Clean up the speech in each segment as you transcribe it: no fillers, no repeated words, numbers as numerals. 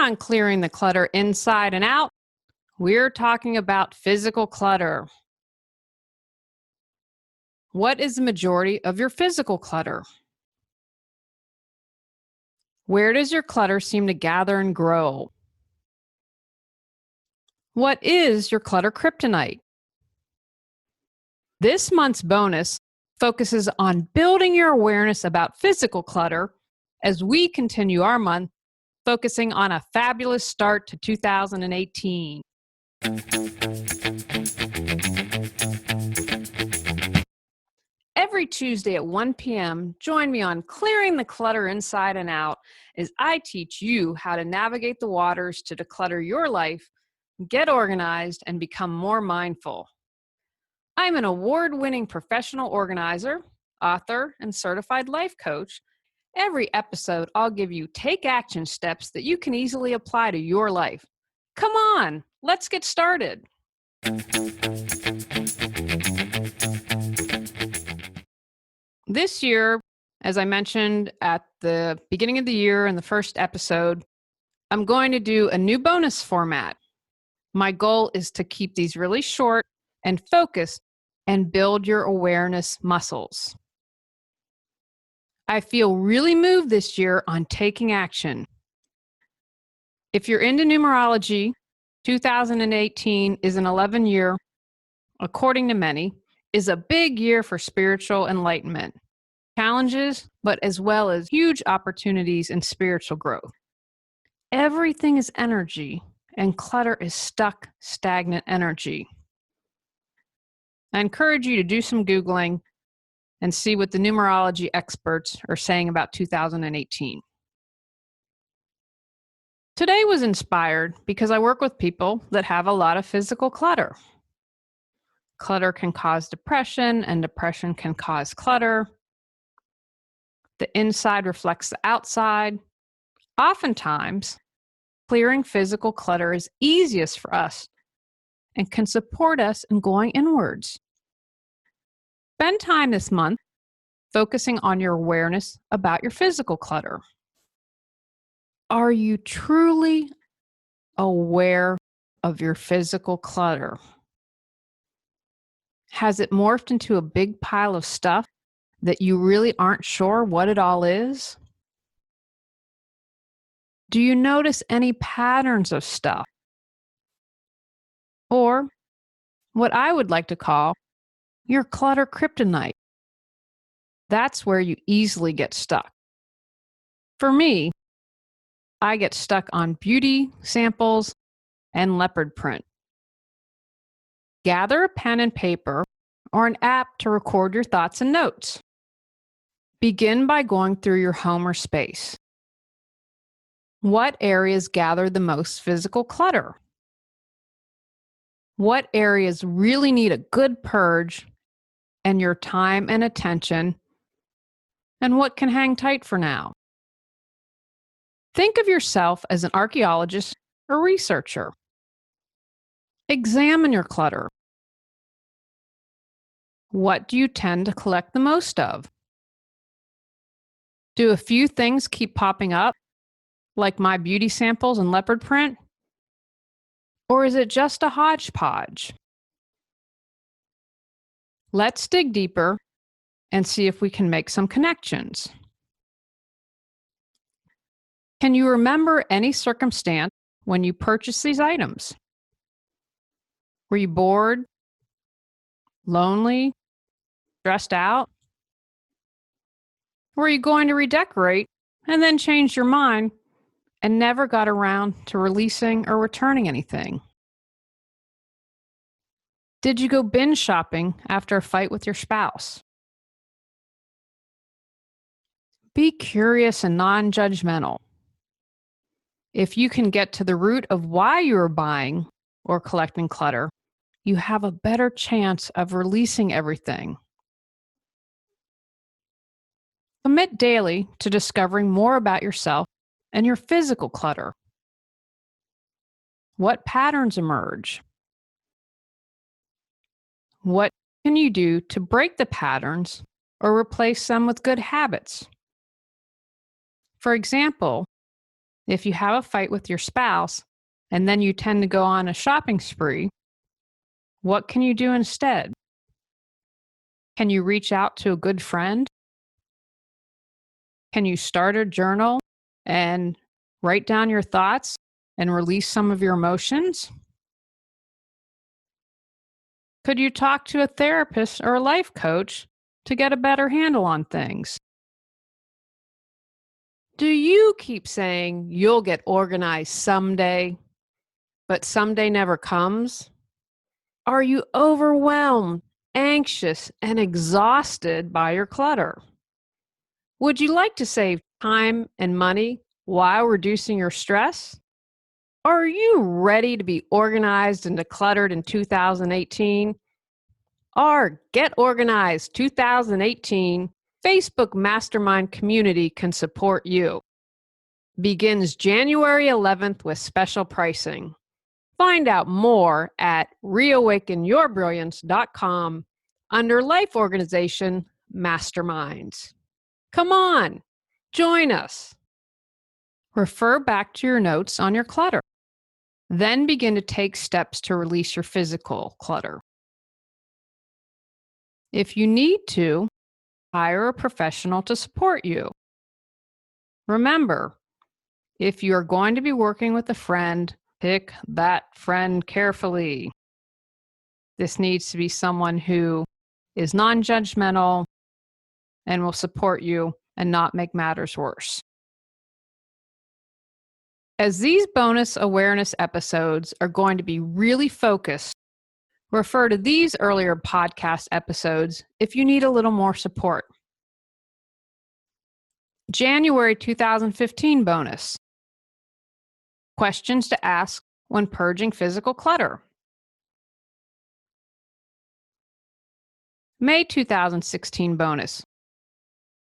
on Clearing the Clutter Inside and Out, we're talking about physical clutter. What is the majority of your physical clutter? Where does your clutter seem to gather and grow? What is your clutter kryptonite? This month's bonus focuses on building your awareness about physical clutter as we continue our month focusing on a fabulous start to 2018. Every Tuesday at 1 p.m., join me on Clearing the Clutter Inside and Out as I teach you how to navigate the waters to declutter your life, get organized, and become more mindful. I'm an award-winning professional organizer, author, and certified life coach. Every episode, I'll give you take-action steps that you can easily apply to your life. Come on, let's get started. This year, as I mentioned at the beginning of the year in the first episode, I'm going to do a new bonus format. My goal is to keep these really short and focused and build your awareness muscles. I feel really moved this year on taking action. If you're into numerology, 2018 is an 11-year, according to many, is a big year for spiritual enlightenment, challenges, but as well as huge opportunities in spiritual growth. Everything is energy, and clutter is stuck, stagnant energy. I encourage you to do some Googling and see what the numerology experts are saying about 2018. Today was inspired because I work with people that have a lot of physical clutter. Clutter can cause depression, and depression can cause clutter. The inside reflects the outside. Oftentimes, clearing physical clutter is easiest for us and can support us in going inwards. Spend time this month focusing on your awareness about your physical clutter. Are you truly aware of your physical clutter? Has it morphed into a big pile of stuff that you really aren't sure what it all is? Do you notice any patterns of stuff? Or what I would like to call your clutter kryptonite. That's where you easily get stuck. For me, I get stuck on beauty samples and leopard print. Gather a pen and paper or an app to record your thoughts and notes. Begin by going through your home or space. What areas gather the most physical clutter? What areas really need a good purge and your time and attention? And what can hang tight for now? Think of yourself as an archaeologist or researcher. Examine your clutter. What do you tend to collect the most of? Do a few things keep popping up, like my beauty samples and leopard print? Or is it just a hodgepodge? Let's dig deeper and see if we can make some connections. Can you remember any circumstance when you purchased these items? Were you bored, lonely, stressed out? Were you going to redecorate and then changed your mind and never got around to releasing or returning anything? Did you go binge shopping after a fight with your spouse? Be curious and non-judgmental. If you can get to the root of why you are buying or collecting clutter, you have a better chance of releasing everything. Commit daily to discovering more about yourself and your physical clutter. What patterns emerge? What can you do to break the patterns or replace them with good habits? For example, If you have a fight with your spouse and then you tend to go on a shopping spree, what can you do instead? Can you reach out to a good friend? Can you start a journal and write down your thoughts and release some of your emotions? Could you talk to a therapist or a life coach to get a better handle on things? Do you keep saying you'll get organized someday, but someday never comes? Are you overwhelmed, anxious, and exhausted by your clutter? Would you like to save time and money while reducing your stress? Are you ready to be organized and decluttered in 2018? Our Get Organized 2018 Facebook Mastermind community can support you. Begins January 11th with special pricing. Find out more at reawakenyourbrilliance.com under Life Organization Masterminds. Come on, join us. Refer back to your notes on your clutter. Then begin to take steps to release your physical clutter. If you need to, hire a professional to support you. Remember, if you're going to be working with a friend, pick that friend carefully. This needs to be someone who is non-judgmental and will support you and not make matters worse. As these bonus awareness episodes are going to be really focused, refer to these earlier podcast episodes if you need a little more support. January 2015 bonus. Questions to ask when purging physical clutter. May 2016 bonus.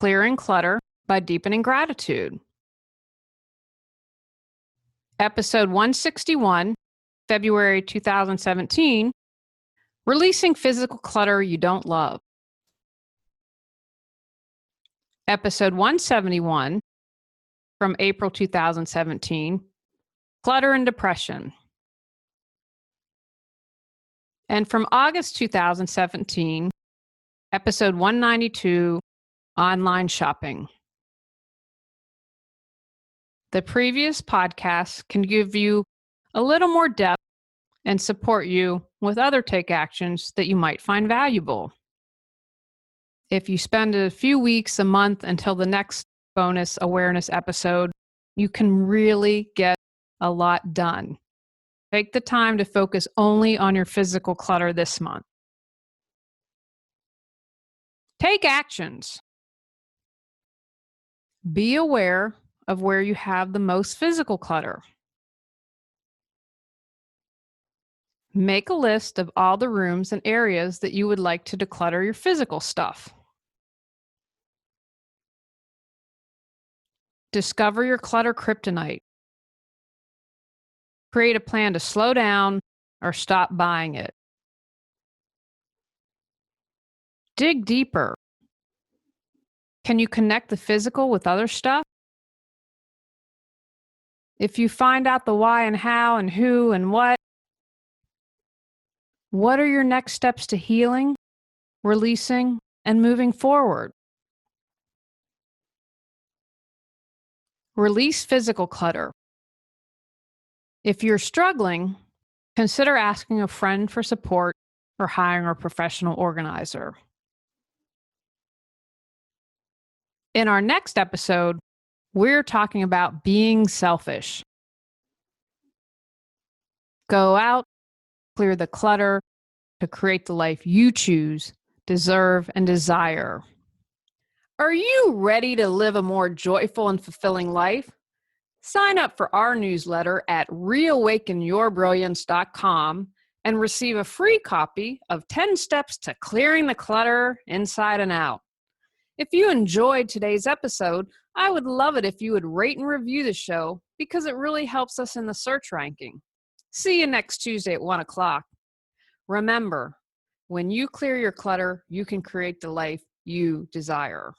Clearing clutter by deepening gratitude. Episode 161, February 2017. Releasing physical clutter you don't love. Episode 171 from April 2017, Clutter and Depression. And from August 2017, episode 192, Online Shopping. The previous podcasts can give you a little more depth and support you with other take actions that you might find valuable. If you spend a few weeks, a month until the next bonus awareness episode, you can really get a lot done. Take the time to focus only on your physical clutter this month. Take actions. Be aware of where you have the most physical clutter. Make a list of all the rooms and areas that you would like to declutter your physical stuff. Discover your clutter kryptonite. Create a plan to slow down or stop buying it. Dig deeper. Can you connect the physical with other stuff? If you find out the why and how and who and what are your next steps to healing, releasing, and moving forward? Release physical clutter. If you're struggling, consider asking a friend for support or hiring a professional organizer. In our next episode, we're talking about being selfish. Go out, clear the clutter to create the life you choose, deserve, and desire. Are you ready to live a more joyful and fulfilling life? Sign up for our newsletter at reawakenyourbrilliance.com and receive a free copy of 10 Steps to Clearing the Clutter Inside and Out. If you enjoyed today's episode, I would love it if you would rate and review the show because it really helps us in the search ranking. See you next Tuesday at 1 o'clock. Remember, when you clear your clutter, you can create the life you desire.